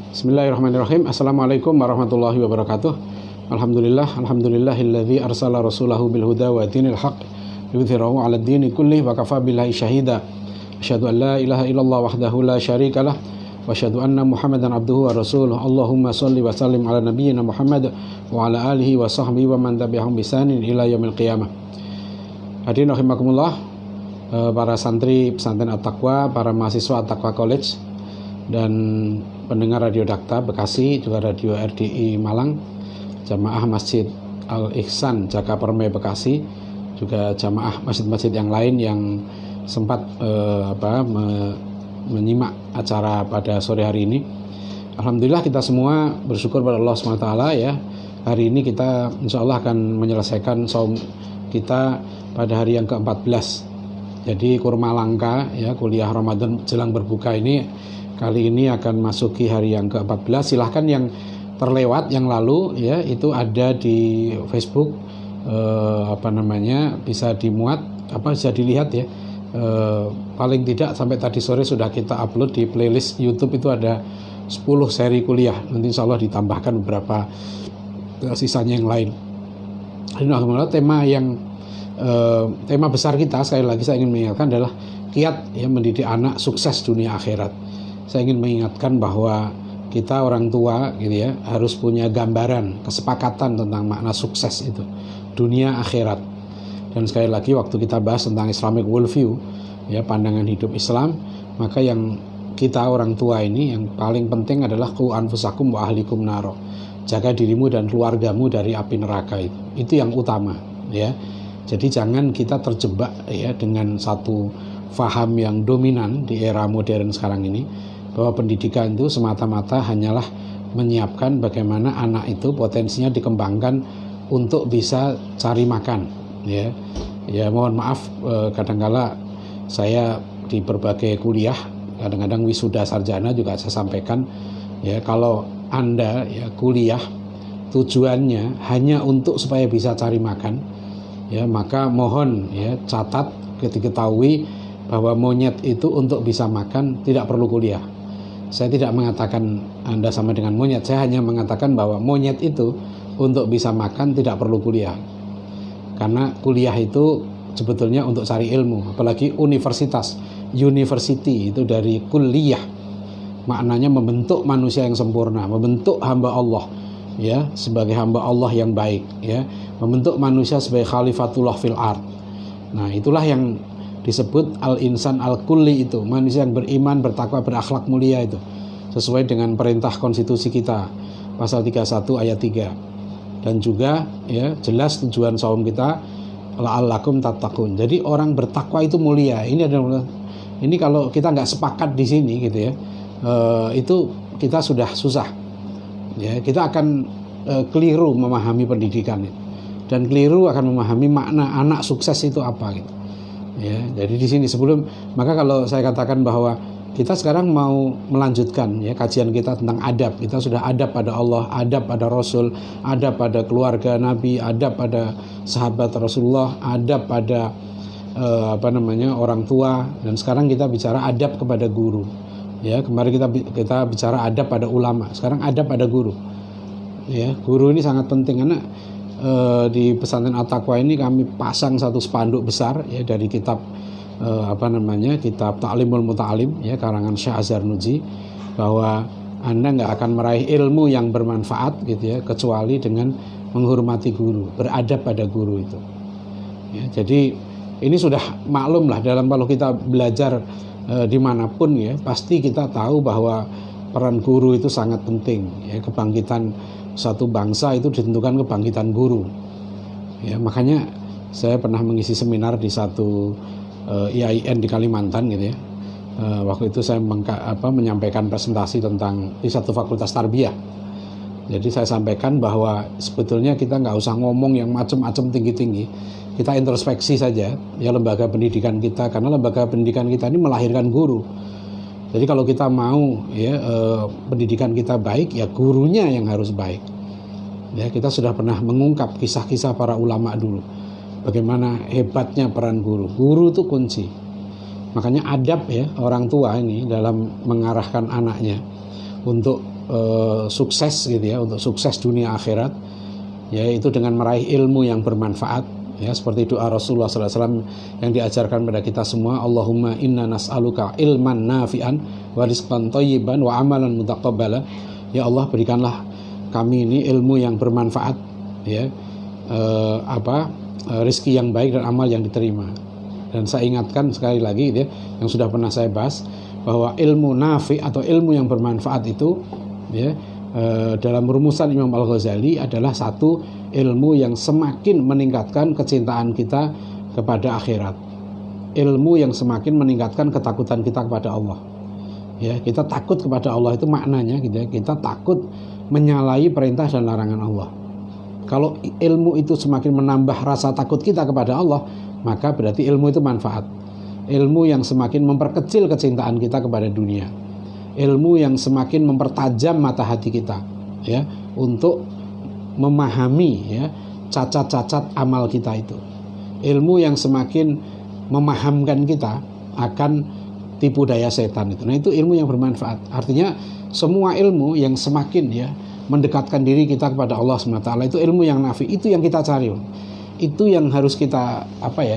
Bismillahirrahmanirrahim. Assalamualaikum warahmatullahi wabarakatuh. Alhamdulillahilladzi arsala rasulahu bil huda wa dinil haqq liyudhhirahu 'alad dini kullih wa kafa billahi syahida. Asyhadu an la ilaha illallah wahdahu la syarikalah wa asyhadu anna Muhammadan abduhu wa rasuluh. Allahumma shalli wa sallim ala nabiyyina Muhammad wa ala alihi wa sahbihi wa man tabi'ahum bi ihsanin ila yaumil qiyamah. Hadirin rahimakumullah, para santri pesantren At-Taqwa, para mahasiswa At-Taqwa College dan pendengar Radio Dakta Bekasi, juga Radio RDI Malang, jamaah Masjid Al-Ihsan Jaka Permai Bekasi, juga jamaah masjid-masjid yang lain yang sempat menyimak acara pada sore hari ini. Alhamdulillah kita semua bersyukur pada Allah SWT ya. Hari ini kita insya Allah akan menyelesaikan saum kita pada hari yang ke-14. Jadi kurma langka ya, kuliah Ramadan jelang berbuka ini kali ini akan masuki hari yang ke-14. Silahkan yang terlewat yang lalu ya, itu ada di Facebook, bisa dimuat, bisa dilihat ya. Paling tidak sampai tadi sore sudah kita upload di playlist YouTube, itu ada 10 seri kuliah. Nanti insya Allah ditambahkan beberapa sisanya yang lain. Alhamdulillah, tema besar kita, sekali lagi saya ingin mengingatkan, adalah kiat ya mendidik anak sukses dunia akhirat. Saya ingin mengingatkan bahwa kita orang tua gitu ya, harus punya gambaran, kesepakatan tentang makna sukses itu dunia akhirat. Dan sekali lagi waktu kita bahas tentang Islamic worldview ya, pandangan hidup Islam, maka yang kita orang tua ini yang paling penting adalah qu anfusakum wa ahlikum naro. Jaga dirimu dan keluargamu dari api neraka itu. Itu yang utama ya. Jadi jangan kita terjebak ya dengan satu faham yang dominan di era modern sekarang ini, bahwa pendidikan itu semata-mata hanyalah menyiapkan bagaimana anak itu potensinya dikembangkan untuk bisa cari makan ya. Ya mohon maaf, kadangkala saya di berbagai kuliah, kadang-kadang wisuda sarjana juga saya sampaikan ya, kalau Anda ya kuliah tujuannya hanya untuk supaya bisa cari makan ya, maka mohon ya catat, diketahui bahwa monyet itu untuk bisa makan tidak perlu kuliah. Saya tidak mengatakan Anda sama dengan monyet, saya hanya mengatakan bahwa monyet itu untuk bisa makan tidak perlu kuliah. Karena kuliah itu sebetulnya untuk cari ilmu, apalagi universitas, university itu dari kuliah. Maknanya membentuk manusia yang sempurna, membentuk hamba Allah ya, sebagai hamba Allah yang baik ya, membentuk manusia sebagai khalifatullah fil ard. Nah, itulah yang disebut al-insan al-kulli, itu manusia yang beriman, bertakwa, berakhlak mulia, itu sesuai dengan perintah konstitusi kita pasal 31 ayat 3. Dan juga ya jelas tujuan saum kita la'allakum tattaqun. Jadi orang bertakwa itu mulia. Ini kalau kita nggak sepakat di sini gitu ya, itu kita sudah susah ya. Kita akan keliru memahami pendidikan dan keliru akan memahami makna anak sukses itu apa gitu. Ya, jadi di sini maka kalau saya katakan bahwa kita sekarang mau melanjutkan ya kajian kita tentang adab. Kita sudah adab pada Allah, adab pada Rasul, adab pada keluarga Nabi, adab pada sahabat Rasulullah, adab pada orang tua, dan sekarang kita bicara adab kepada guru. Ya, kemarin kita bicara adab pada ulama, sekarang adab pada guru. Ya, guru ini sangat penting karena di pesantren At-Taqwa ini kami pasang satu spanduk besar ya dari kitab kitab Ta'limul Muta'alim ya, karangan Syekh Azhar Nuji, bahwa Anda nggak akan meraih ilmu yang bermanfaat gitu ya kecuali dengan menghormati guru, beradab pada guru itu. Ya, jadi ini sudah maklum lah, kalau kita belajar dimanapun ya, pasti kita tahu bahwa peran guru itu sangat penting ya. Kebangkitan satu bangsa itu ditentukan kebangkitan guru ya. Makanya saya pernah mengisi seminar di satu IAIN di Kalimantan gitu ya. Waktu itu saya menyampaikan presentasi tentang di satu fakultas tarbiyah. Jadi saya sampaikan bahwa sebetulnya kita nggak usah ngomong yang macam-macam tinggi-tinggi, kita introspeksi saja ya lembaga pendidikan kita, karena lembaga pendidikan kita ini melahirkan guru. Jadi kalau kita mau ya pendidikan kita baik, ya gurunya yang harus baik. Ya, kita sudah pernah mengungkap kisah-kisah para ulama dulu, bagaimana hebatnya peran guru. Guru itu kunci. Makanya adab ya orang tua ini dalam mengarahkan anaknya untuk sukses gitu ya, untuk sukses dunia akhirat, yaitu dengan meraih ilmu yang bermanfaat, ya, seperti doa Rasulullah SAW yang diajarkan pada kita semua, Allahumma inna nas'aluka ilman nafi'an wa rizqan thayyiban wa amalan mutaqabbala. Ya Allah, berikanlah kami ini ilmu yang bermanfaat, ya, rezeki yang baik dan amal yang diterima. Dan saya ingatkan sekali lagi ya, yang sudah pernah saya bahas, bahwa ilmu nafi atau ilmu yang bermanfaat itu, ya, dalam rumusan Imam Al-Ghazali adalah satu ilmu yang semakin meningkatkan kecintaan kita kepada akhirat, ilmu yang semakin meningkatkan ketakutan kita kepada Allah. Ya, kita takut kepada Allah itu maknanya gitu ya, kita takut menyalahi perintah dan larangan Allah. Kalau ilmu itu semakin menambah rasa takut kita kepada Allah, maka berarti ilmu itu manfaat. Ilmu yang semakin memperkecil kecintaan kita kepada dunia. Ilmu yang semakin mempertajam mata hati kita, ya, untuk memahami, ya, cacat-cacat amal kita itu. Ilmu yang semakin memahamkan kita akan tipu daya setan itu. Nah, itu ilmu yang bermanfaat. Artinya semua ilmu yang semakin, ya, mendekatkan diri kita kepada Allah SWT, itu ilmu yang nafi, itu yang kita cari. Itu yang harus kita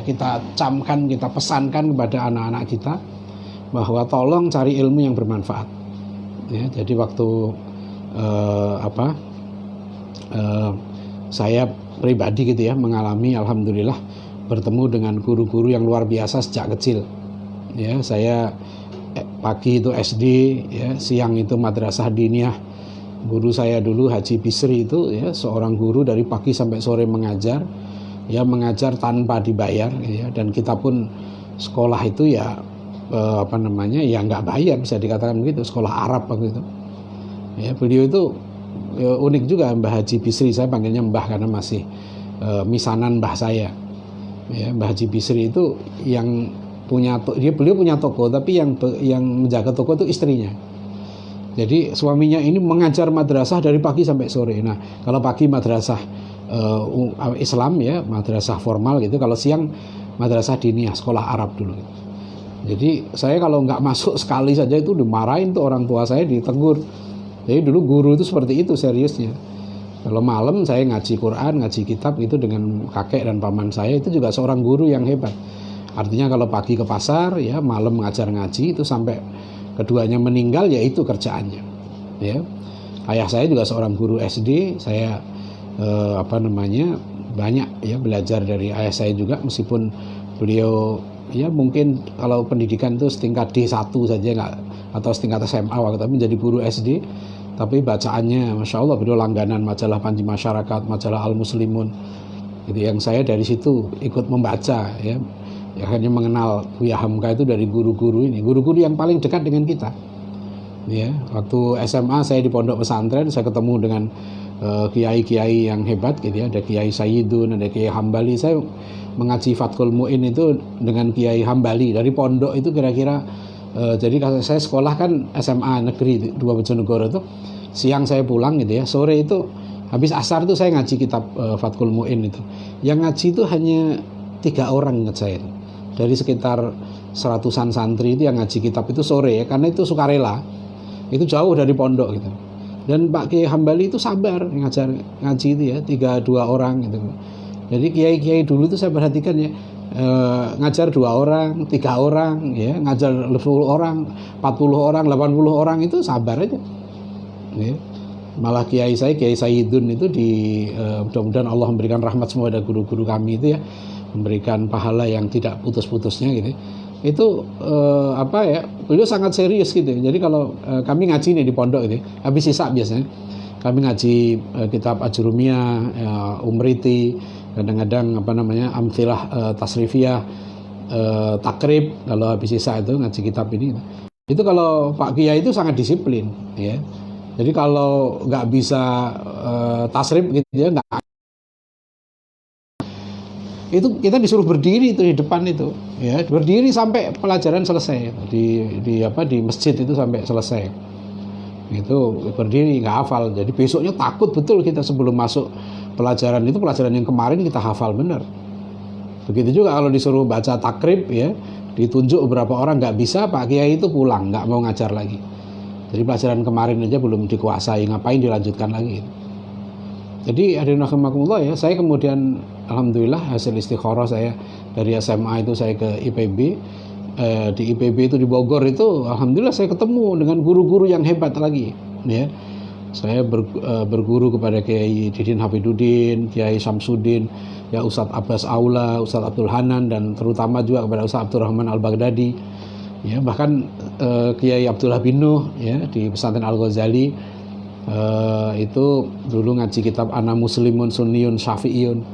kita camkan, kita pesankan kepada anak-anak kita, bahwa tolong cari ilmu yang bermanfaat. Ya, jadi waktu saya pribadi gitu ya, mengalami, alhamdulillah, bertemu dengan guru-guru yang luar biasa sejak kecil. Ya, saya pagi itu SD, ya, siang itu madrasah diniyah. Guru saya dulu Haji Bisri itu, ya, seorang guru dari pagi sampai sore mengajar, ya, mengajar tanpa dibayar, ya, dan kita pun sekolah itu ya ya nggak bayar, bisa dikatakan begitu, sekolah Arab waktu itu. Ya, beliau itu unik juga, Mbah Haji Bisri, saya panggilnya Mbah karena masih misanan mbah saya. Ya, Mbah Haji Bisri itu yang beliau punya toko, tapi yang menjaga toko itu istrinya. Jadi suaminya ini mengajar madrasah dari pagi sampai sore. Nah, kalau pagi madrasah Islam, ya, madrasah formal gitu, kalau siang madrasah diniyah, sekolah Arab dulu. Jadi saya kalau nggak masuk sekali saja itu dimarahin tuh orang tua saya, ditegur. Jadi dulu guru itu seperti itu seriusnya. Kalau malam saya ngaji Quran, ngaji kitab itu dengan kakek dan paman saya, itu juga seorang guru yang hebat. Artinya kalau pagi ke pasar, ya, malam mengajar ngaji, itu sampai keduanya meninggal, ya itu kerjaannya. Ya, ayah saya juga seorang guru SD. Saya banyak, ya, belajar dari ayah saya juga, meskipun beliau, ya, mungkin kalau pendidikan itu setingkat D1 saja nggak, atau setingkat SMA waktu itu menjadi guru SD, tapi bacaannya Masya Allah, beliau langganan majalah Panji Masyarakat, majalah Al Muslimun. Jadi yang saya dari situ ikut membaca, ya, akhirnya mengenal Buya Hamka itu dari guru-guru ini, guru-guru yang paling dekat dengan kita. Ya, waktu SMA saya di pondok pesantren, saya ketemu dengan kiai-kiai yang hebat gitu ya, ada Kiai Sayyidun, ada Kiai Hambali. Saya mengaji Fathul Mu'in itu dengan Kiai Hambali dari pondok itu kira-kira. Jadi kalau saya sekolah kan SMA negeri 2 Bojonegoro itu, siang saya pulang gitu ya, sore itu habis asar itu saya ngaji kitab Fathul Mu'in itu. Yang ngaji itu hanya 3 orang ingat saya. Dari sekitar 100-an santri itu yang ngaji kitab itu sore, ya, karena itu sukarela. Itu jauh dari pondok gitu. Dan Pak Kiai Hambali itu sabar ngajar ngaji itu ya, 3-2 orang gitu. Jadi kiai-kiai dulu itu saya perhatikan ya, ngajar 2 orang, 3 orang, ya, ngajar 10 orang, 40 orang, 80 orang, itu sabar aja. Ya. Malah kiai saya, Kiai Sayyidun itu mudah-mudahan Allah memberikan rahmat semua ada guru-guru kami itu ya, memberikan pahala yang tidak putus-putusnya gitu. Itu beliau sangat serius gitu. Jadi kalau kami ngaji nih di pondok ini, habis sisa biasanya kami ngaji kitab Ajrumiyah, Umriti, kadang-kadang Amthilah Tasrifiyah, Takrib, kalau habis sisa itu ngaji kitab ini. Itu kalau Pak Kiai itu sangat disiplin, ya. Jadi kalau nggak bisa tasrif gitu ya, nggak, itu kita disuruh berdiri itu di depan itu, ya, berdiri sampai pelajaran selesai di masjid itu sampai selesai. Itu berdiri, nggak hafal. Jadi besoknya takut betul kita sebelum masuk pelajaran itu, pelajaran yang kemarin kita hafal benar. Begitu juga kalau disuruh baca takrib, ya, ditunjuk beberapa orang nggak bisa, Pak Kiai itu pulang, nggak mau ngajar lagi. Jadi pelajaran kemarin aja belum dikuasai, ngapain dilanjutkan lagi. Jadi hadirin rahimakumullah ya, saya kemudian alhamdulillah hasil istikharah saya dari SMA itu saya ke IPB. Di IPB itu di Bogor itu alhamdulillah saya ketemu dengan guru-guru yang hebat lagi ya. Saya berguru kepada Kiai Didin Hafiduddin, Kiai Samsudin, ya Ustadz Abbas Aula, Ustadz Abdul Hanan, dan terutama juga kepada Ustadz Abdurrahman Al-Baghdadi. Ya, bahkan Kiai Abdullah bin Nuh ya di Pesantren Al-Ghazali itu dulu ngaji kitab Ana Muslimun Sunniyun Syafi'iyun.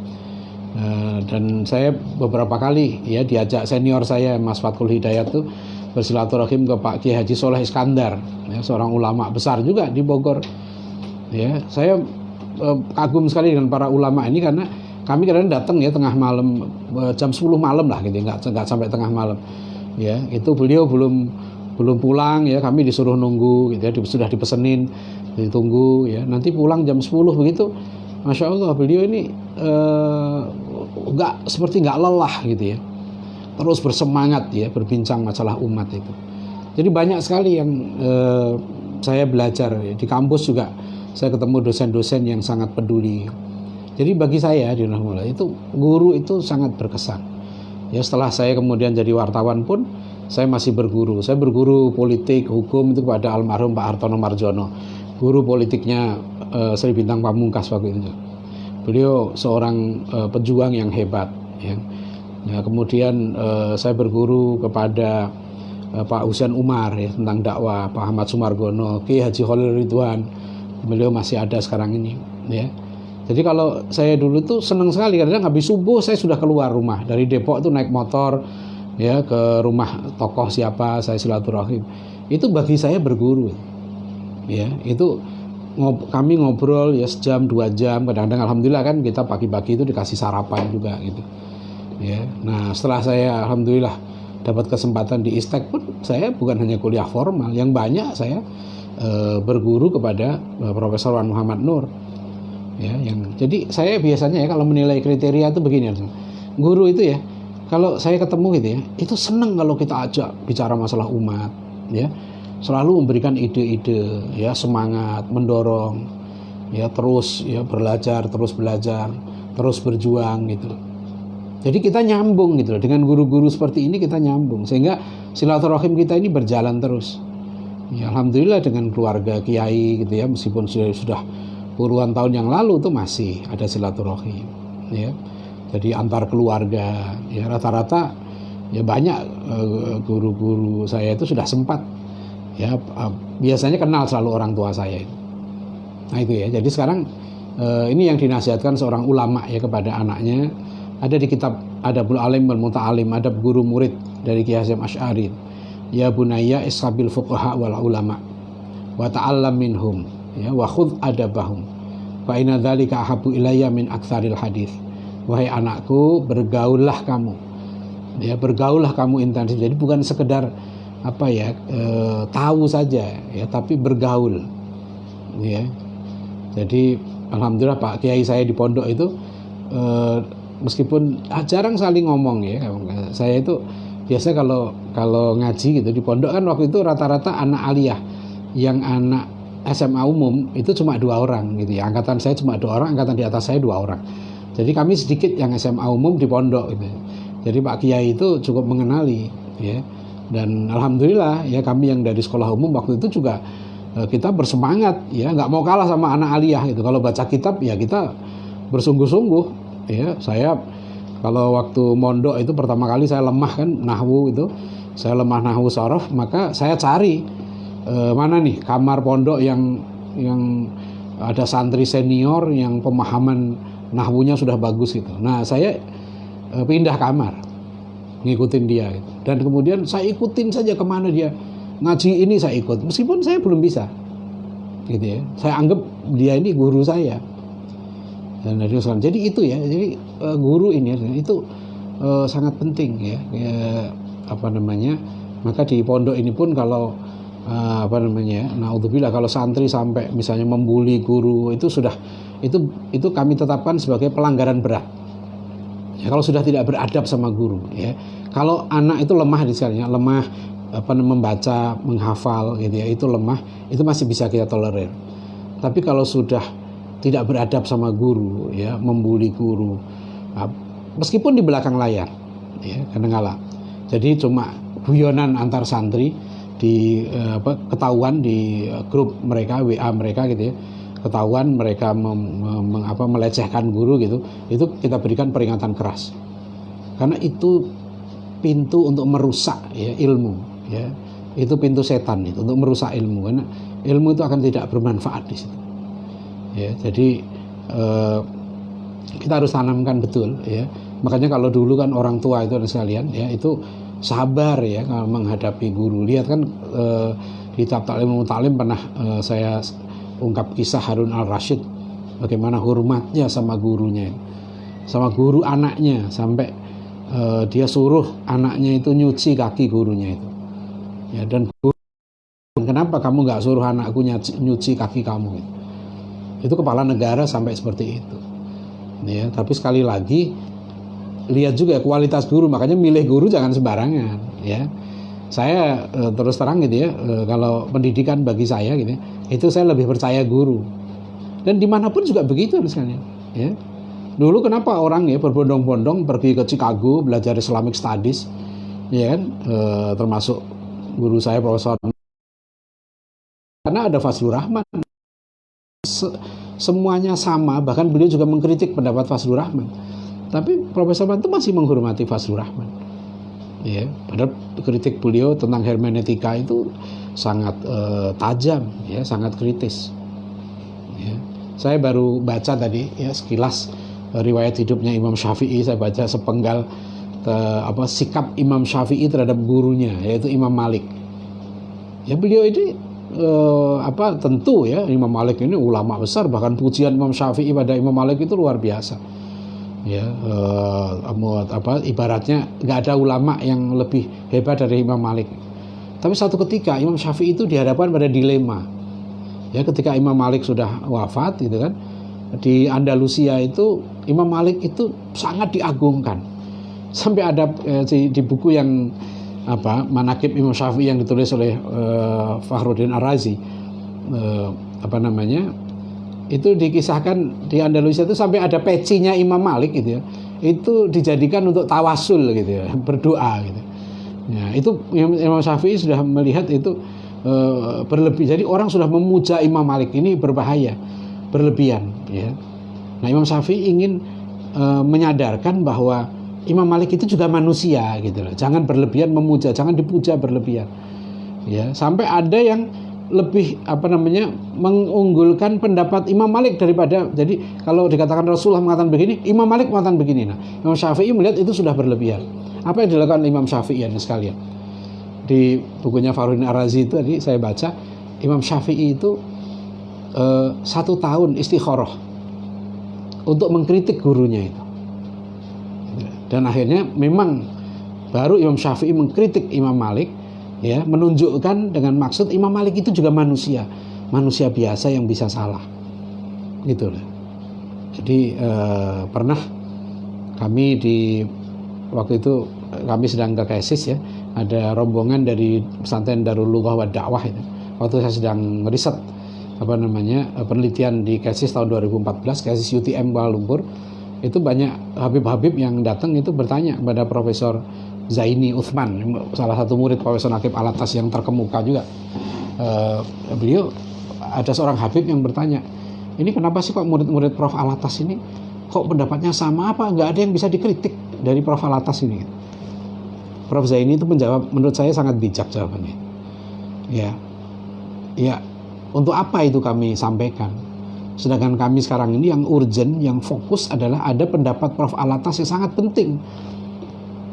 Dan saya beberapa kali ya diajak senior saya Mas Fatkul Hidayat tuh bersilaturahim ke Pak Kiai Haji Soleh Iskandar, ya, seorang ulama besar juga di Bogor. Ya, saya kagum sekali dengan para ulama ini karena kami kadang datang ya tengah malam, jam 10 malam lah gitu, nggak sampai tengah malam. Ya, itu beliau belum pulang ya, kami disuruh nunggu gitu ya, sudah dipesenin, ditunggu ya, nanti pulang jam 10 begitu. Masya Allah beliau ini seperti nggak lelah gitu ya, terus bersemangat ya berbincang masalah umat itu. Jadi banyak sekali yang saya belajar ya. Di kampus juga saya ketemu dosen-dosen yang sangat peduli. Jadi bagi saya di Nahmullah itu guru itu sangat berkesan. Ya, setelah saya kemudian jadi wartawan pun saya masih berguru. Saya berguru politik, hukum itu kepada almarhum Pak Hartono Marjono. Guru politiknya Sri Bintang Pamungkas waktu itu. Beliau seorang pejuang yang hebat ya. Ya, kemudian saya berguru kepada Pak Husain Umar ya, tentang dakwah, Pak Ahmad Sumargono, Ki Haji Khalil Ridwan. Beliau masih ada sekarang ini ya. Jadi kalau saya dulu tuh senang sekali, kadang habis subuh saya sudah keluar rumah dari Depok tuh naik motor ya ke rumah tokoh siapa, saya silaturahim. Itu bagi saya berguru. Ya, itu kami ngobrol ya sejam 2 jam, kadang-kadang alhamdulillah kan kita pagi-pagi itu dikasih sarapan juga gitu. Ya. Nah, setelah saya alhamdulillah dapat kesempatan di Istek pun saya bukan hanya kuliah formal, yang banyak saya berguru kepada Profesor Wan Muhammad Nur. Ya, jadi saya biasanya ya kalau menilai kriteria itu begini, guru itu ya kalau saya ketemu gitu ya, itu senang kalau kita ajak bicara masalah umat, ya selalu memberikan ide-ide, ya semangat, mendorong, ya terus ya belajar, terus berjuang gitu. Jadi kita nyambung gitu loh dengan guru-guru seperti ini, kita nyambung sehingga silaturahim kita ini berjalan terus. Ya, alhamdulillah dengan keluarga kiai gitu ya, meskipun sudah puluhan tahun yang lalu tuh masih ada silaturahim ya. Jadi antar keluarga ya rata-rata ya banyak guru-guru saya itu sudah sempat ya biasanya kenal selalu orang tua saya. Nah itu ya. Jadi sekarang ini yang dinasihatkan seorang ulama ya kepada anaknya, ada di kitab Adabul Alim wal Muta'alim, adab guru murid dari Ki Hasyim Asy'ari. Ya bunayya ishabil fuqaha wal ulama wa ta'allam minhum ya wa khudh adabahum fa inna dzalika ahabbu ilayya min aktsaril hadis. Wahai anakku, bergaullah kamu ya, bergaullah kamu intensif. Jadi bukan sekedar apa ya tahu saja ya, tapi bergaul ya. Jadi alhamdulillah Pak Kiai saya di pondok itu meskipun jarang saling ngomong ya, saya itu biasanya kalau ngaji gitu di pondok kan waktu itu rata-rata anak aliyah, yang anak SMA umum itu cuma 2 orang gitu ya. Angkatan saya cuma 2 orang, angkatan di atas saya 2 orang. Jadi kami sedikit yang SMA umum di pondok gitu. Jadi Pak Kiai itu cukup mengenali ya. Dan alhamdulillah ya kami yang dari sekolah umum waktu itu juga kita bersemangat ya, nggak mau kalah sama anak aliyah gitu. Kalau baca kitab ya kita bersungguh-sungguh ya. Saya kalau waktu mondok itu pertama kali saya lemah kan nahwu itu, saya lemah nahwu sorof, maka saya cari mana nih kamar pondok yang ada santri senior yang pemahaman nahwunya sudah bagus gitu. Nah saya pindah kamar ngikutin dia gitu. Dan kemudian saya ikutin saja kemana dia ngaji ini, saya ikut meskipun saya belum bisa gitu ya. Saya anggap dia ini guru saya. Dan jadi itu ya, jadi guru ini itu sangat penting ya, apa namanya. Maka di pondok ini pun kalau apa namanya, naudzubillah kalau santri sampai misalnya membuli guru itu sudah itu kami tetapkan sebagai pelanggaran berat. Ya, kalau sudah tidak beradab sama guru ya. Kalau anak itu lemah di sekalinya, lemah membaca, menghafal gitu ya, itu lemah, itu masih bisa kita tolerir. Tapi kalau sudah tidak beradab sama guru, ya, membuli guru, meskipun di belakang layar, ya, kadang-kala. Jadi cuma guyonan antar santri di ketahuan di grup mereka, WA mereka gitu ya, ketahuan mereka melecehkan guru gitu, itu kita berikan peringatan keras. Karena itu pintu untuk merusak ya ilmu, ya. Itu pintu setan itu untuk merusak ilmu, karena ilmu itu akan tidak bermanfaat di situ. Ya, jadi kita harus tanamkan betul ya. Makanya kalau dulu kan orang tua itu sekalian ya, itu sabar ya kalau menghadapi guru. Lihat kan di Ta'lim Mutalim pernah saya ungkap kisah Harun al-Rasyid, bagaimana hormatnya sama gurunya, sama guru anaknya, sampai dia suruh anaknya itu nyuci kaki gurunya itu. Ya, dan guru, kenapa kamu nggak suruh anakku nyuci kaki kamu? Itu kepala negara sampai seperti itu. Ya, tapi sekali lagi lihat juga kualitas guru, makanya milih guru jangan sembarangan. Ya, saya terus terang gitu ya, kalau pendidikan bagi saya gitu, itu saya lebih percaya guru. Dan dimanapun juga begitu misalnya. Ya. Dulu kenapa orang ya berbondong-bondong pergi ke Chicago belajar Islamic Studies, ya kan, termasuk guru saya Profesor, karena ada Fazlur Rahman. Semuanya sama, bahkan beliau juga mengkritik pendapat Fazlur Rahman. Tapi Profesor Rahman itu masih menghormati Fazlur Rahman. Ya, padahal kritik beliau tentang hermeneutika itu sangat tajam, ya, sangat kritis. Ya. Saya baru baca tadi ya sekilas riwayat hidupnya Imam Syafi'i, saya baca sepenggal sikap Imam Syafi'i terhadap gurunya, yaitu Imam Malik. Ya, beliau ini tentu ya, Imam Malik ini ulama besar, bahkan pujian Imam Syafi'i pada Imam Malik itu luar biasa. Ya, ibaratnya nggak ada ulama yang lebih hebat dari Imam Malik. Tapi satu ketika Imam Syafi'i itu dihadapkan pada dilema. Ya, ketika Imam Malik sudah wafat gitu kan, di Andalusia itu Imam Malik itu sangat diagungkan. Sampai ada di buku yang Manaqib Imam Syafi'i yang ditulis oleh Fakhruddin Ar-Razi, itu dikisahkan di Andalusia itu sampai ada pecinya Imam Malik gitu ya, itu dijadikan untuk tawasul gitu ya, berdoa gitu. Ya, itu Imam Syafi'i sudah melihat itu berlebih. Jadi orang sudah memuja Imam Malik ini berbahaya, berlebihan ya. Nah, Imam Syafi'i ingin menyadarkan bahwa Imam Malik itu juga manusia gitu loh. Jangan berlebihan memuja, jangan dipuja berlebihan. Ya, sampai ada yang lebih mengunggulkan pendapat Imam Malik daripada, jadi kalau dikatakan Rasulullah mengatakan begini, Imam Malik mengatakan begini. Nah, Imam Syafi'i melihat itu sudah berlebihan. Apa yang dilakukan Imam Syafi'i ya sekalian? Di bukunya Fakhruddin Ar-Razi itu tadi saya baca, Imam Syafi'i itu 1 tahun istikharah untuk mengkritik gurunya itu. Dan akhirnya memang baru Imam Syafi'i mengkritik Imam Malik, ya, menunjukkan dengan maksud Imam Malik itu juga manusia biasa yang bisa salah, gitu loh. Jadi pernah kami waktu itu kami sedang ke KSIS ya, ada rombongan dari pesantren Darul Lughah wa Dakwah itu. Waktu saya sedang riset penelitian di KSIS tahun 2014, KSIS UTM Kuala Lumpur, itu banyak Habib-Habib yang datang itu bertanya kepada Profesor Zaini Uthman, salah satu murid Profesor Naqib Alatas yang terkemuka juga. Beliau, ada seorang Habib yang bertanya, ini kenapa sih kok murid-murid Prof Alatas ini kok pendapatnya sama, apa nggak ada yang bisa dikritik dari Prof Alatas ini? Prof Zaini itu menjawab, menurut saya sangat bijak jawabannya. Ya, untuk apa itu kami sampaikan? Sedangkan kami sekarang ini yang urgent, yang fokus adalah ada pendapat Prof Alatas yang sangat penting.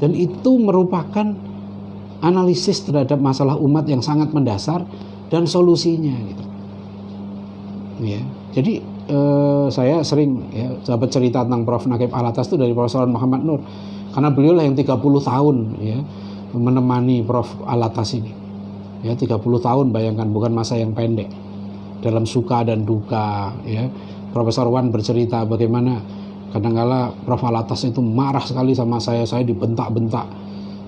Dan itu merupakan analisis terhadap masalah umat yang sangat mendasar dan solusinya gitu. Ya. Jadi saya sering dapat cerita tentang Prof Naqib Alatas itu dari Profesor Muhammad Nur. Karena beliau lah yang 30 tahun ya menemani Prof Alatas ini. Ya, 30 tahun, bayangkan, bukan masa yang pendek. Dalam suka dan duka ya. Profesor Wan bercerita bagaimana kadangkala Prof Alatas itu marah sekali sama saya dibentak-bentak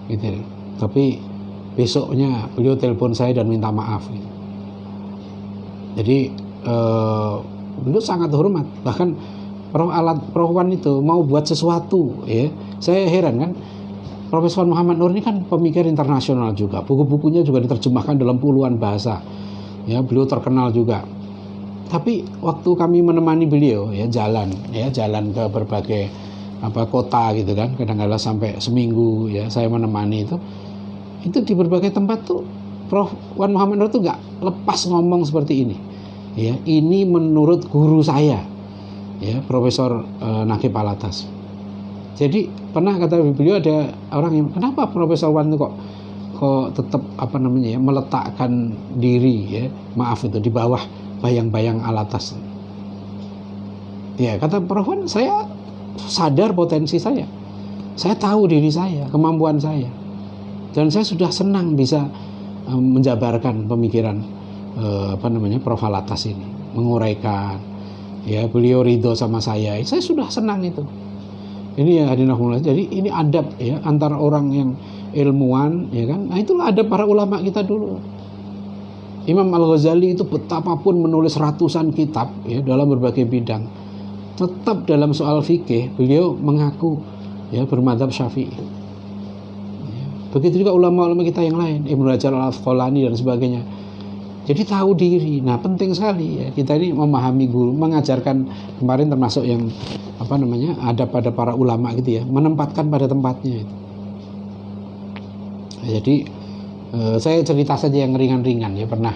gitu. Tapi besoknya beliau telepon saya dan minta maaf gitu. Jadi beliau sangat hormat, bahkan Prof Wan itu mau buat sesuatu ya, saya heran kan, Profesor Muhammad Nur ini kan pemikir internasional juga, buku-bukunya juga diterjemahkan dalam puluhan bahasa ya, beliau terkenal juga. Tapi waktu kami menemani beliau ya jalan ke berbagai kota gitu kan, kadang-kadang sampai seminggu ya saya menemani itu di berbagai tempat tuh Prof Wan Muhammad Nur tuh nggak lepas ngomong seperti ini ya, ini menurut guru saya ya, Profesor Naqib Alatas. Jadi pernah kata beliau, ada orang yang, kenapa Profesor Wan itu kok tetap meletakkan diri ya, maaf itu di bawah bayang-bayang Alatas. Ya kata Prof Wan, saya sadar potensi saya tahu diri saya, kemampuan saya, dan saya sudah senang bisa menjabarkan pemikiran Prof Alatas ini, menguraikan ya, beliau ridho sama saya sudah senang itu. Ini ya hadirin, jadi ini adab ya antara orang yang ilmuwan ya kan. Nah itulah adab para ulama kita dulu. Imam Al-Ghazali itu betapapun menulis ratusan kitab ya dalam berbagai bidang, tetap dalam soal fikih beliau mengaku ya bermadzhab Syafi'i. Ya. Begitu juga ulama-ulama kita yang lain, Ibnu Hajar Al-Asqalani dan sebagainya. Jadi tahu diri. Nah penting sekali ya kita ini memahami guru, mengajarkan kemarin termasuk yang adab pada para ulama gitu ya, menempatkan pada tempatnya itu. Jadi saya cerita saja yang ringan-ringan ya. Pernah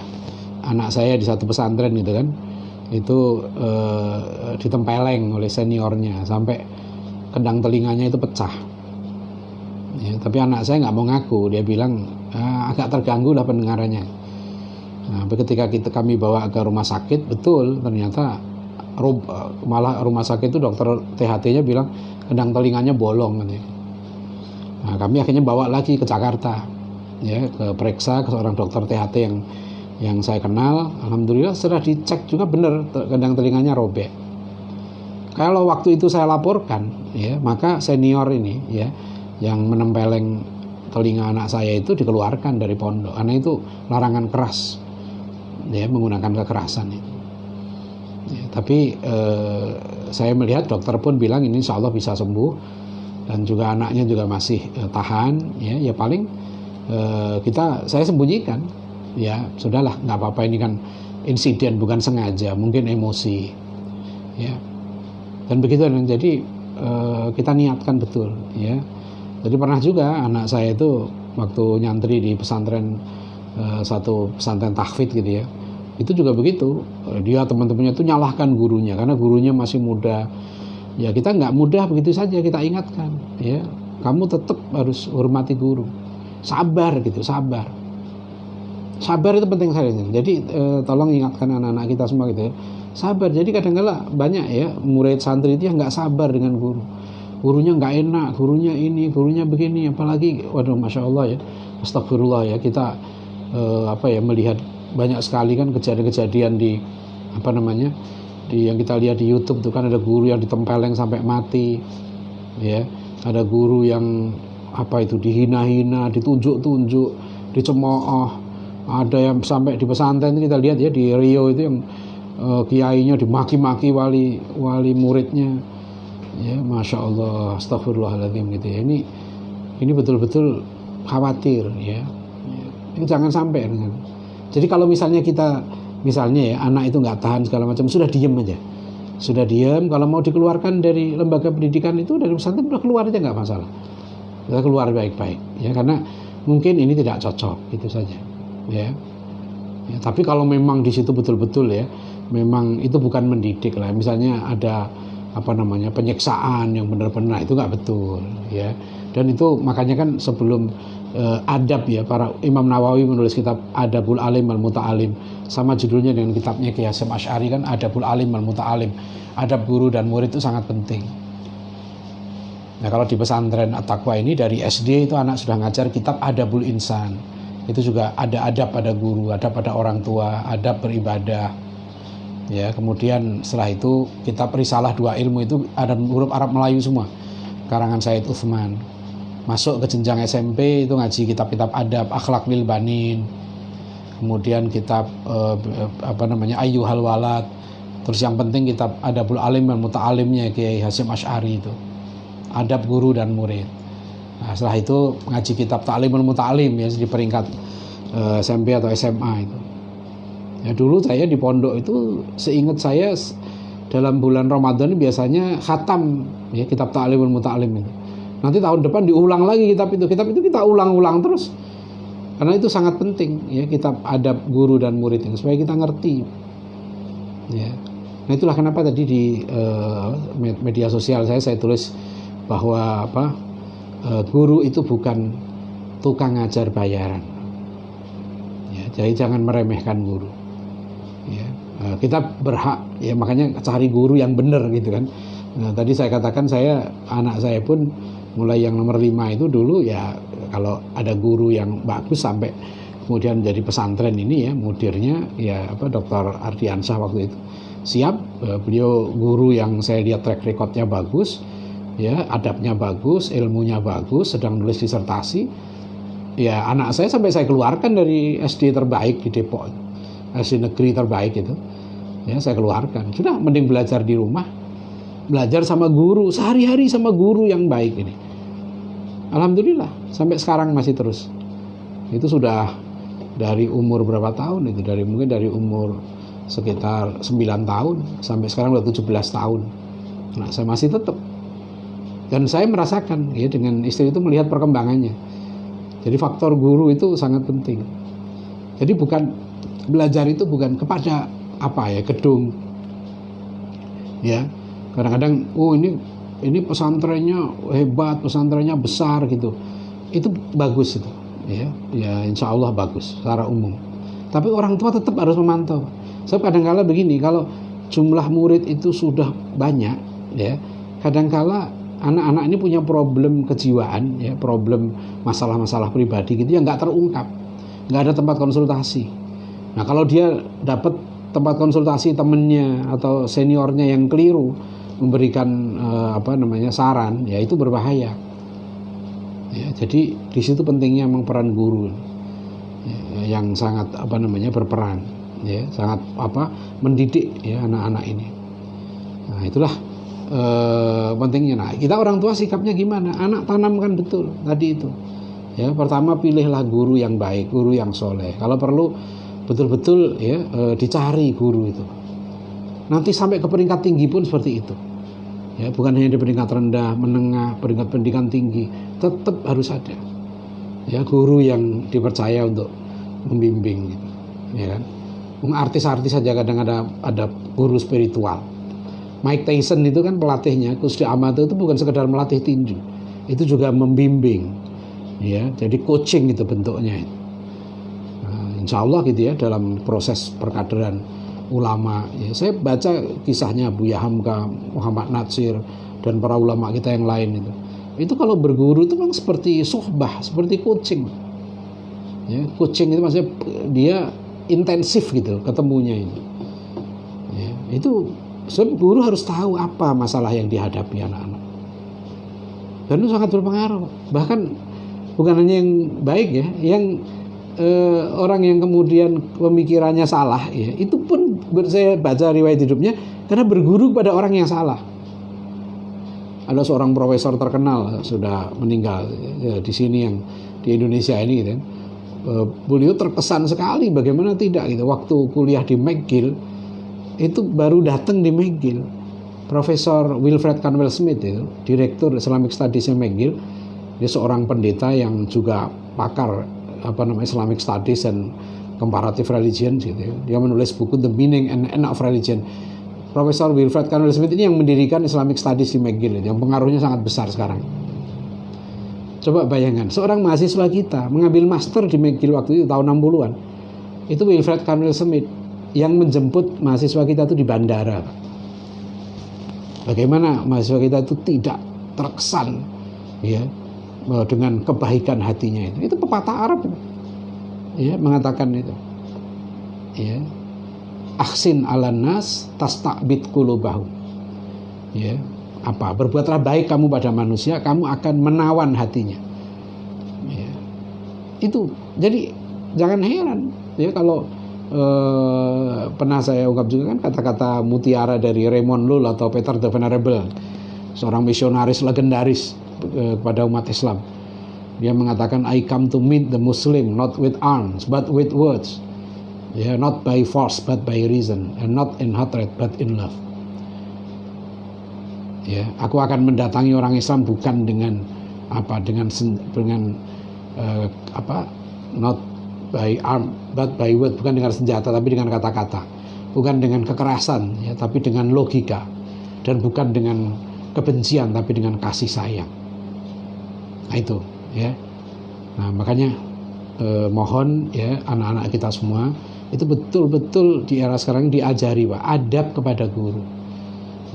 anak saya di satu pesantren gitu kan, itu ditempeleng oleh seniornya sampai kendang telinganya itu pecah ya, tapi anak saya nggak mau ngaku, dia bilang agak terganggu lah pendengarannya. Nah, ketika kami bawa ke rumah sakit, betul ternyata malah rumah sakit itu dokter THT-nya bilang kendang telinganya bolong katanya. Nah, kami akhirnya bawa lagi ke Jakarta ya, ke periksa ke seorang dokter THT yang saya kenal. Alhamdulillah setelah dicek juga benar kendang telinganya robek. Kalau waktu itu saya laporkan ya, maka senior ini ya yang menempeleng telinga anak saya itu dikeluarkan dari pondok karena itu larangan keras ya, menggunakan kekerasan itu ya, tapi saya melihat dokter pun bilang ini insya Allah bisa sembuh, dan juga anaknya juga masih tahan ya paling saya sembunyikan ya, sudahlah nggak apa-apa, ini kan insiden bukan sengaja, mungkin emosi ya, dan begitu. Dan jadi kita niatkan betul ya. Jadi pernah juga anak saya itu waktu nyantri di pesantren, satu pesantren tahfidz gitu ya, itu juga begitu, dia teman-temannya itu nyalahkan gurunya karena gurunya masih muda ya. Kita nggak mudah begitu saja, kita ingatkan ya, kamu tetap harus hormati guru, sabar gitu, sabar itu penting sekali. Jadi tolong ingatkan anak-anak kita semua gitu ya, sabar. Jadi kadang-kadang banyak ya murid santri itu yang nggak sabar dengan gurunya nggak enak, gurunya ini, gurunya begini, apalagi waduh masya Allah ya, astagfirullah ya, kita melihat banyak sekali kan kejadian-kejadian di yang kita lihat di YouTube tuh kan, ada guru yang ditempeleng sampai mati ya, ada guru yang dihina-hina, ditunjuk-tunjuk, dicemooh, ada yang sampai di pesantren kita lihat ya di Riau itu yang kiainya dimaki-maki wali muridnya ya, masya Allah, astagfirullahaladzim gitu ya. Ini betul-betul khawatir ya. Ini jangan sampai. Jadi kalau misalnya ya anak itu nggak tahan segala macam, sudah diam aja, kalau mau dikeluarkan dari lembaga pendidikan itu, dari pesantren, udah keluar aja, nggak masalah, kita keluar baik-baik ya, karena mungkin ini tidak cocok, itu saja ya. Tapi kalau memang di situ betul-betul ya, memang itu bukan mendidik lah, misalnya ada penyiksaan yang benar-benar, itu nggak betul ya. Dan itu makanya kan sebelum adab ya, para Imam Nawawi menulis kitab Adabul Alim wal Muta'alim, sama judulnya dengan kitabnya Ki Hasyim Asy'ari kan, Adabul Alim wal Muta'alim. Adab guru dan murid itu sangat penting. Nah kalau di pesantren At-Taqwa ini dari SD itu anak sudah ngajar kitab Adabul Insan, itu juga ada adab pada guru, adab pada orang tua, adab beribadah ya. Kemudian setelah itu kitab Risalah Dua Ilmu itu ada huruf Arab Melayu semua, karangan Said Utsman Masuk ke jenjang SMP itu ngaji kitab-kitab adab, Akhlaq lil Banin, kemudian kitab Ayyuhal Walad, terus yang penting kitab Adabul Alim dan Muta'alimnya Kiai Hasyim Asy'ari itu, adab guru dan murid. Nah, setelah itu ngaji kitab Ta'limul Muta'alim ya di peringkat SMP atau SMA itu. Ya dulu saya di pondok itu seingat saya dalam bulan Ramadan ini biasanya khatam ya kitab Ta'limul Muta'alim itu. Nanti tahun depan diulang lagi kitab itu kita ulang-ulang terus. Karena itu sangat penting ya kitab adab guru dan murid itu supaya kita ngerti. Ya. Nah itulah kenapa tadi di media sosial saya tulis bahwa guru itu bukan tukang ngajar bayaran. Ya, jadi jangan meremehkan guru. Ya, kita berhak ya makanya cari guru yang benar gitu kan. Nah, tadi saya katakan anak saya pun mulai yang nomor 5 itu dulu ya kalau ada guru yang bagus sampai kemudian jadi pesantren ini ya mudirnya ya Dr. Ardiansyah waktu itu siap, beliau guru yang saya lihat track recordnya bagus ya, adabnya bagus, ilmunya bagus, sedang nulis disertasi ya. Anak saya sampai saya keluarkan dari SD terbaik di Depok, SD negeri terbaik itu ya, saya keluarkan. Sudah mending belajar di rumah, belajar sama guru, sehari-hari sama guru yang baik ini. Alhamdulillah sampai sekarang masih terus. Itu sudah dari umur berapa tahun itu, mungkin dari umur sekitar 9 tahun sampai sekarang udah 17 tahun. Nah, saya masih tetap. Dan saya merasakan ya dengan istri itu melihat perkembangannya. Jadi faktor guru itu sangat penting. Jadi belajar itu bukan kepada gedung. Ya. Kadang-kadang ini pesantrennya hebat, pesantrennya besar gitu. Itu bagus itu. Ya insya Allah bagus secara umum. Tapi orang tua tetap harus memantau. Sebab kadang-kala begini, kalau jumlah murid itu sudah banyak, ya kadang-kala anak-anak ini punya problem kejiwaan, ya problem masalah-masalah pribadi gitu yang nggak terungkap, nggak ada tempat konsultasi. Nah kalau dia dapat tempat konsultasi temennya atau seniornya yang keliru memberikan saran, ya itu berbahaya. Ya, jadi di situ pentingnya memang peran guru ya, yang sangat berperan, ya sangat mendidik ya anak-anak ini. Nah itulah pentingnya. Nah kita orang tua sikapnya gimana? Anak tanamkan betul tadi itu. Ya pertama pilihlah guru yang baik, guru yang soleh. Kalau perlu betul-betul ya dicari guru itu. Nanti sampai ke peringkat tinggi pun seperti itu. Ya, bukan hanya di peringkat rendah, menengah, peringkat pendidikan tinggi, tetap harus ada ya guru yang dipercaya untuk membimbing gitu, ya kan. Artis-artis saja kadang ada guru spiritual. Mike Tyson itu kan pelatihnya, Kusdi Amato itu bukan sekedar melatih tinju, itu juga membimbing, ya. Jadi coaching itu bentuknya. Nah, insya Allah gitu ya dalam proses perkaderan ulama, ya, saya baca kisahnya Buya Hamka, Muhammad Natsir dan para ulama kita yang lain itu kalau berguru itu memang seperti sohbah, seperti coaching, ya, coaching itu maksudnya dia intensif gitu ketemunya ini, ya, itu sebab guru harus tahu apa masalah yang dihadapi anak-anak dan itu sangat berpengaruh. Bahkan bukan hanya yang baik ya, yang orang yang kemudian pemikirannya salah ya, itu pun saya baca riwayat hidupnya karena berguru pada orang yang salah. Ada seorang profesor terkenal sudah meninggal ya, di sini yang di Indonesia ini gitu. Beliau terkesan sekali bagaimana tidak gitu waktu kuliah di McGill itu baru datang di McGill Profesor Wilfred Canwell Smith itu direktur Islamic Studies-nya McGill. Dia seorang pendeta yang juga pakar Islamic Studies and Comparative Religion gitu ya. Dia menulis buku The Meaning and End of Religion. Profesor Wilfred Canwell Smith ini yang mendirikan Islamic Studies di McGill yang pengaruhnya sangat besar sekarang. Coba bayangkan, seorang mahasiswa kita mengambil master di McGill waktu itu tahun 60-an. Itu Wilfred Canwell Smith yang menjemput mahasiswa kita itu di bandara. Bagaimana mahasiswa kita itu tidak terkesan ya dengan kebaikan hatinya itu pepatah Arab ya mengatakan itu ya ahsin alan nas tasta'bid qulubahum ya berbuatlah baik kamu pada manusia, kamu akan menawan hatinya. Itu jadi jangan heran ya kalau pernah saya ungkap juga kan kata-kata mutiara dari Raymond Lull atau Peter the Venerable, seorang misionaris legendaris kepada umat Islam. Dia mengatakan, I come to meet the Muslim not with arms but with words, ya, not by force but by reason, and not in hatred but in love. Ya, aku akan mendatangi orang Islam bukan dengan not by arm but by word, bukan dengan senjata tapi dengan kata-kata, bukan dengan kekerasan ya, tapi dengan logika, dan bukan dengan kebencian tapi dengan kasih sayang. Nah itu ya. Nah makanya mohon ya anak-anak kita semua itu betul-betul di era sekarang diajari Pak, adab kepada guru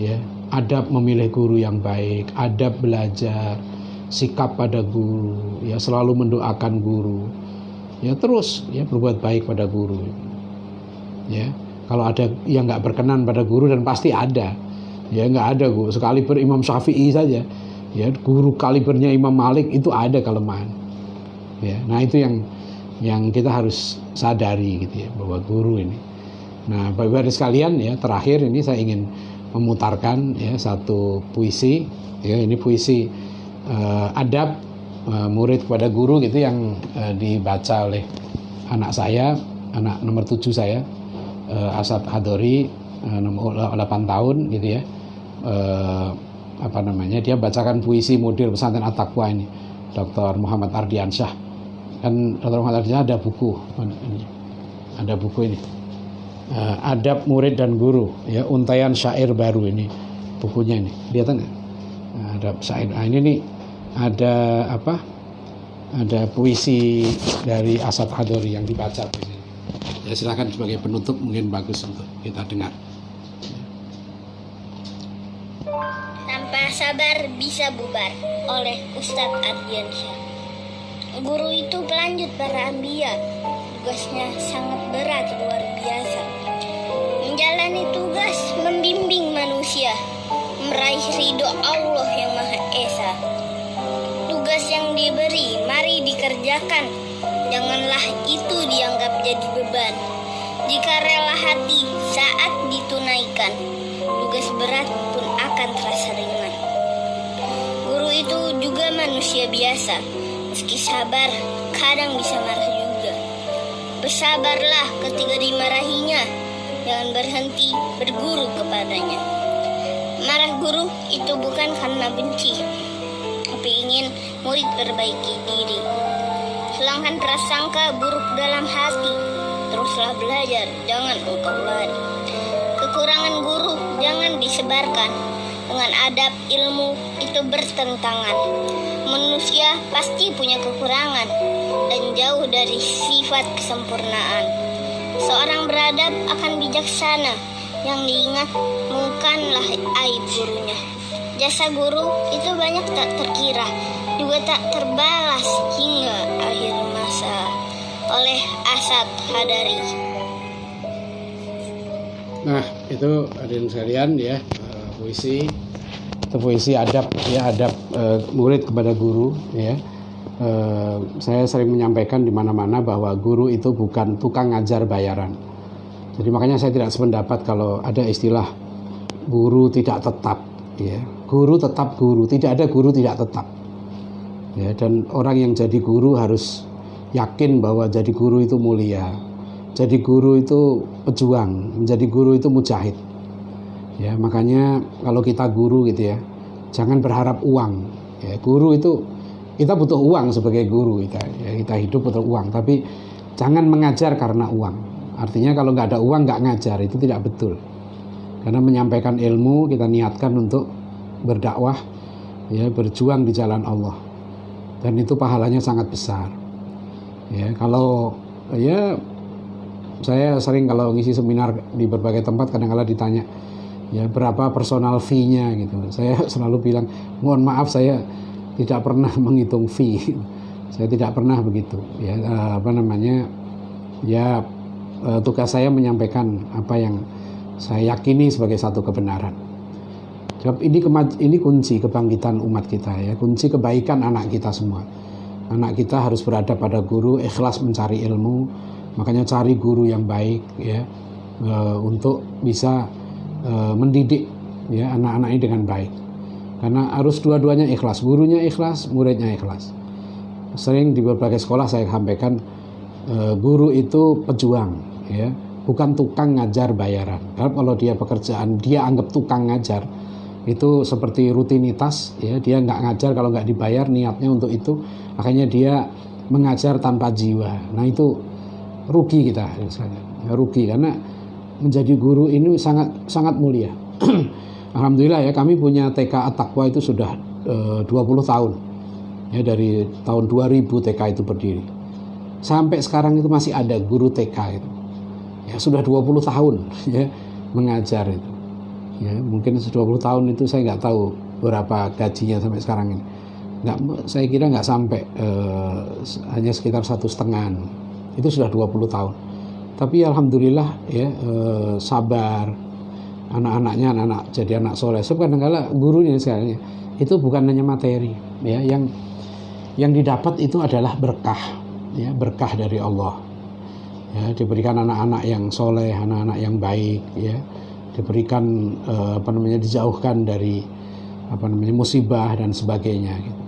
ya, adab memilih guru yang baik, adab belajar, sikap pada guru ya, selalu mendoakan guru ya, terus ya berbuat baik pada guru ya. Kalau ada yang nggak berkenan pada guru, dan pasti ada ya, nggak ada guru sekaliber Imam Syafi'i saja ya, guru kalibernya Imam Malik itu ada kelemahan ya. Nah itu yang kita harus sadari gitu ya, bahwa guru ini. Nah Bapak-Ibu sekalian ya, terakhir ini saya ingin memutarkan ya satu puisi ya, ini puisi adab murid kepada guru gitu, yang dibaca oleh anak saya, anak nomor 7 saya, Asad Hadori, nomor 8 tahun gitu ya. Dia bacakan puisi model pesantren At-Taqwa ini, Dr. Muhammad Ardiansyah. Kan Dr. Muhammad Ardiansyah ada buku ini, adab murid dan guru ya, untaian syair baru, ini bukunya ini, lihat nggak? Adab syair. Nah, ini nih ada puisi dari Asad Hadori yang dibaca ya, silakan sebagai penutup mungkin bagus untuk kita dengar. Tanpa sabar bisa bubar, oleh Ustadz Ardiansyah. Guru itu pelanjut para anbiya, tugasnya sangat berat, luar biasa. Menjalani tugas membimbing manusia meraih ridho Allah yang Maha Esa. Tugas yang diberi mari dikerjakan, janganlah itu dianggap jadi beban. Jika rela hati saat ditunaikan, tugas berat pun akan terasa ringan. Guru itu juga manusia biasa, meski sabar kadang bisa marah juga. Bersabarlah ketika dimarahinya, jangan berhenti berguru kepadanya. Marah guru itu bukan karena benci, tapi ingin murid perbaiki diri. Hilangkan prasangka buruk dalam hati, teruslah belajar, jangan engkau lari. Kekurangan guru jangan disebarkan, dengan adab ilmu itu bertentangan. Manusia pasti punya kekurangan dan jauh dari sifat kesempurnaan. Seorang beradab akan bijaksana, yang diingat bukanlah aib gurunya. Jasa guru itu banyak tak terkira, juga tak terbalas hingga akhir masa. Oleh Asad Hadari. Nah itu hadirin sekalian ya, puisi itu puisi adab ya, adab murid kepada guru ya. Saya sering menyampaikan di mana-mana bahwa guru itu bukan tukang ngajar bayaran. Jadi makanya saya tidak sependapat kalau ada istilah guru tidak tetap ya. Guru tetap guru, tidak ada guru tidak tetap ya. Dan orang yang jadi guru harus yakin bahwa jadi guru itu mulia, jadi guru itu pejuang, menjadi guru itu mujahid ya. Makanya kalau kita guru gitu ya, jangan berharap uang ya. Guru itu kita butuh uang sebagai guru, kita hidup butuh uang, tapi jangan mengajar karena uang. Artinya kalau nggak ada uang nggak ngajar, itu tidak betul. Karena menyampaikan ilmu kita niatkan untuk berdakwah ya, berjuang di jalan Allah, dan itu pahalanya sangat besar ya. Kalau ya saya sering kalau ngisi seminar di berbagai tempat, kadang-kadang ditanya ya berapa personal fee-nya gitu. Saya selalu bilang mohon maaf saya tidak pernah menghitung fee. Saya tidak pernah begitu ya, tugas saya menyampaikan apa yang saya yakini sebagai satu kebenaran. Sebab ini kunci kebangkitan umat kita ya, kunci kebaikan anak kita semua. anak kita harus berada pada guru, ikhlas mencari ilmu. Makanya cari guru yang baik ya, untuk bisa mendidik ya anak-anak ini dengan baik. Karena harus dua-duanya ikhlas, gurunya ikhlas, muridnya ikhlas. Sering di berbagai sekolah saya sampaikan, guru itu pejuang ya, bukan tukang ngajar bayaran. Karena kalau dia pekerjaan dia anggap tukang ngajar, itu seperti rutinitas ya, dia nggak ngajar kalau nggak dibayar, niatnya untuk itu, akhirnya dia mengajar tanpa jiwa. Nah itu rugi kita, rugi, karena menjadi guru ini sangat sangat mulia. Alhamdulillah ya, kami punya TK At-Taqwa itu sudah 20 tahun ya, dari tahun 2000 TK itu berdiri sampai sekarang itu masih ada guru TK itu ya, sudah 20 tahun ya mengajar itu ya. Mungkin 20 tahun itu saya nggak tahu berapa gajinya sampai sekarang ini, saya kira nggak sampai, hanya sekitar 1,5, itu sudah 20 tahun. Tapi alhamdulillah ya, sabar anak-anaknya, anak jadi anak soleh. Sebab kadang-kala gurunya sekarang itu bukan hanya materi ya, yang didapat itu adalah berkah ya, berkah dari Allah ya, diberikan anak-anak yang soleh, anak-anak yang baik ya, diberikan dijauhkan dari musibah dan sebagainya gitu.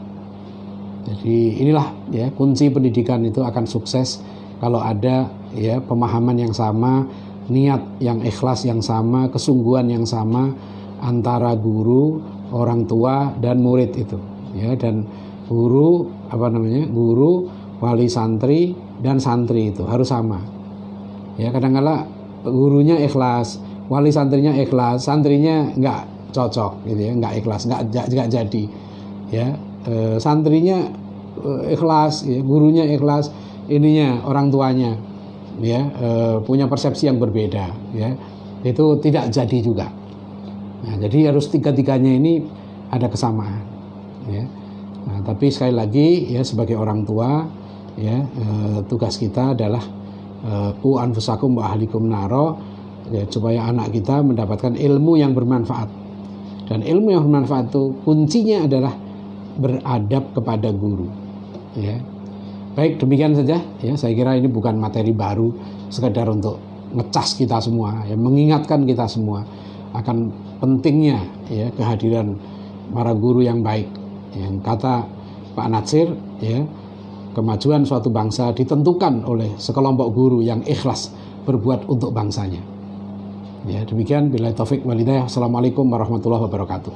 Jadi inilah ya kunci pendidikan itu akan sukses kalau ada ya pemahaman yang sama, niat yang ikhlas yang sama, kesungguhan yang sama antara guru, orang tua dan murid itu ya, dan guru guru, wali santri dan santri itu harus sama ya. Kadang-kala gurunya ikhlas, wali santrinya ikhlas, santrinya nggak cocok gitu ya, nggak ikhlas, nggak jadi ya. Santrinya ikhlas ya, gurunya ikhlas, ininya orang tuanya ya punya persepsi yang berbeda ya, itu tidak jadi juga. Nah, jadi harus tiga-tiganya ini ada kesamaan ya. Nah, tapi sekali lagi ya, sebagai orang tua ya, tugas kita adalah qu anfusakum wa ahlikum naro ya, supaya anak kita mendapatkan ilmu yang bermanfaat. Dan ilmu yang bermanfaat itu kuncinya adalah beradab kepada guru ya. Baik, demikian saja ya, saya kira ini bukan materi baru, sekedar untuk ngecas kita semua ya, mengingatkan kita semua akan pentingnya ya kehadiran para guru yang baik. Yang kata Pak Natsir ya, kemajuan suatu bangsa ditentukan oleh sekelompok guru yang ikhlas berbuat untuk bangsanya. Ya, demikian, billahi taufik walhidayah. Assalamualaikum warahmatullahi wabarakatuh.